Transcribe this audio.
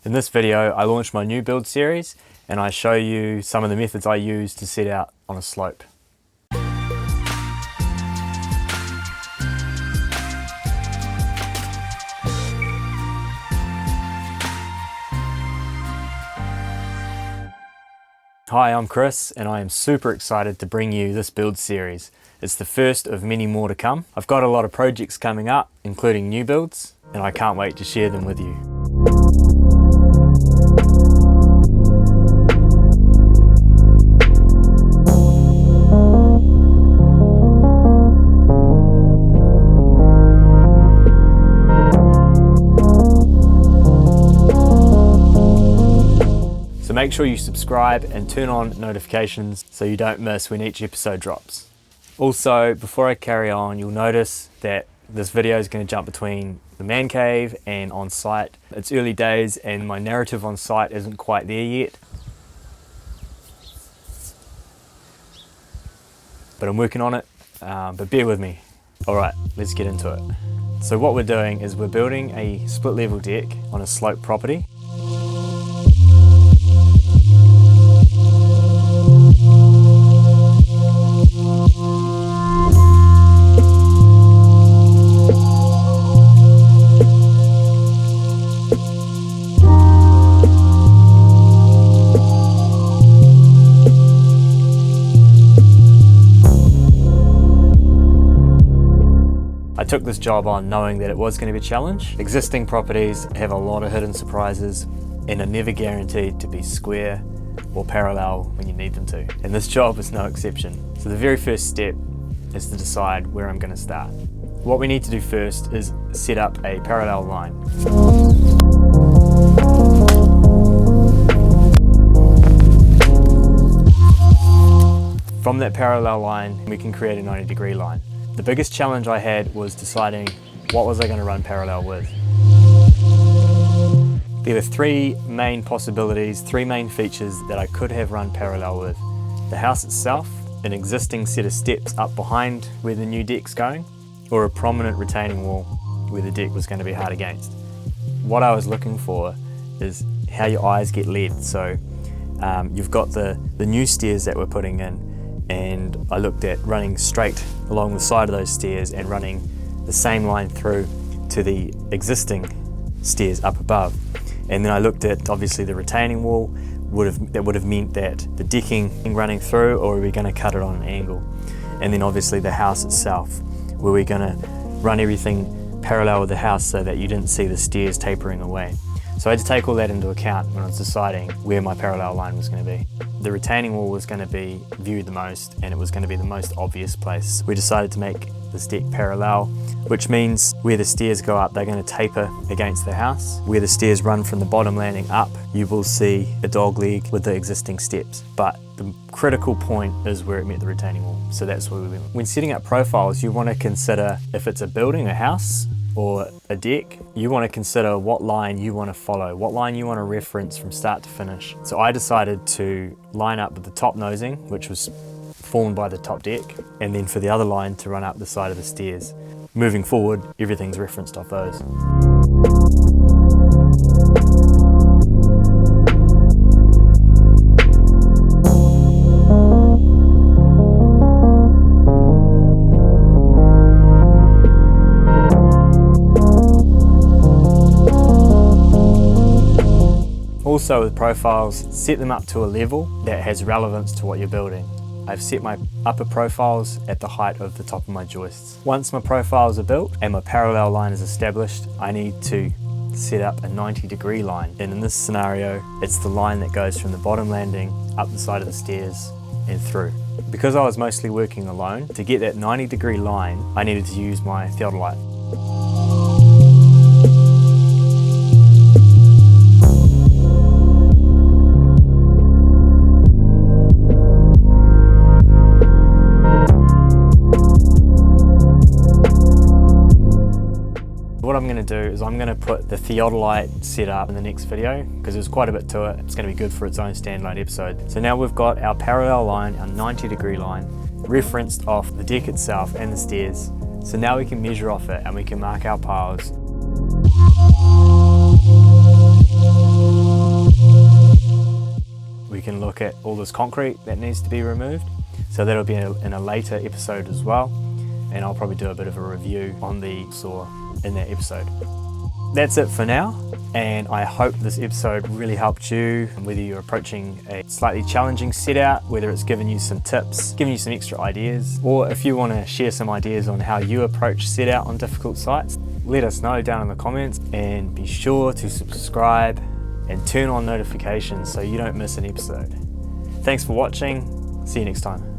In this video, I launch my new build series and I show you some of the methods I use to set out on a slope. Hi, I'm Chris and I am super excited to bring you this build series. It's the first of many more to come. I've got a lot of projects coming up, including new builds, and I can't wait to share them with you. So make sure you subscribe and turn on notifications so you don't miss when each episode drops. Also, before I carry on, you'll notice that this video is going to jump between the man cave and on site. It's early days and my narrative on site isn't quite there yet. But I'm working on it, but bear with me. All right, let's get into it. So what we're doing is we're building a split level deck on a slope property. I took this job on knowing that it was going to be a challenge. Existing properties have a lot of hidden surprises and are never guaranteed to be square or parallel when you need them to. And this job is no exception. So the very first step is to decide where I'm going to start. What we need to do first is set up a parallel line. From that parallel line, we can create a 90-degree line. The biggest challenge I had was deciding what was I going to run parallel with. There were three main possibilities, three main features that I could have run parallel with. The house itself, an existing set of steps up behind where the new deck's going, or a prominent retaining wall where the deck was going to be hard against. What I was looking for is how your eyes get led. So you've got the new stairs that we're putting in, and I looked at running straight along the side of those stairs and running the same line through to the existing stairs up above. And then I looked at obviously the retaining wall that would have meant that the decking running through, or are we going to cut it on an angle? And then obviously the house itself, were we going to run everything parallel with the house so that you didn't see the stairs tapering away? So I had to take all that into account when I was deciding where my parallel line was going to be. The retaining wall was going to be viewed the most, and it was going to be the most obvious place. We decided to make this deck parallel, which means where the stairs go up, they're going to taper against the house. Where the stairs run from the bottom landing up, you will see a dog leg with the existing steps. But the critical point is where it met the retaining wall. So that's where we went. When setting up profiles, you want to consider if it's a building, a house, or a deck, you want to consider what line you want to follow, what line you want to reference from start to finish. So I decided to line up with the top nosing, which was formed by the top deck, and then for the other line to run up the side of the stairs. Moving forward, everything's referenced off those. Also with profiles, set them up to a level that has relevance to what you're building. I've set my upper profiles at the height of the top of my joists. Once my profiles are built and my parallel line is established, I need to set up a 90-degree line. And in this scenario, it's the line that goes from the bottom landing up the side of the stairs and through. Because I was mostly working alone, to get that 90-degree line, I needed to use my theodolite. What I'm going to do is I'm going to put the theodolite setup in the next video because there's quite a bit to it. It's going to be good for its own standalone episode. So now we've got our parallel line, our 90-degree line, referenced off the deck itself and the stairs. So now we can measure off it and we can mark our piles. look at all this concrete that needs to be removed. So that'll be in a later episode as well, and I'll probably do a bit of a review on the saw in that episode. That's it for now, and I hope this episode really helped you, whether you're approaching a slightly challenging set out, whether it's given you some tips, given you some extra ideas, or if you want to share some ideas on how you approach set out on difficult sites, let us know down in the comments, and be sure to subscribe and turn on notifications so you don't miss an episode. Thanks for watching, see you next time.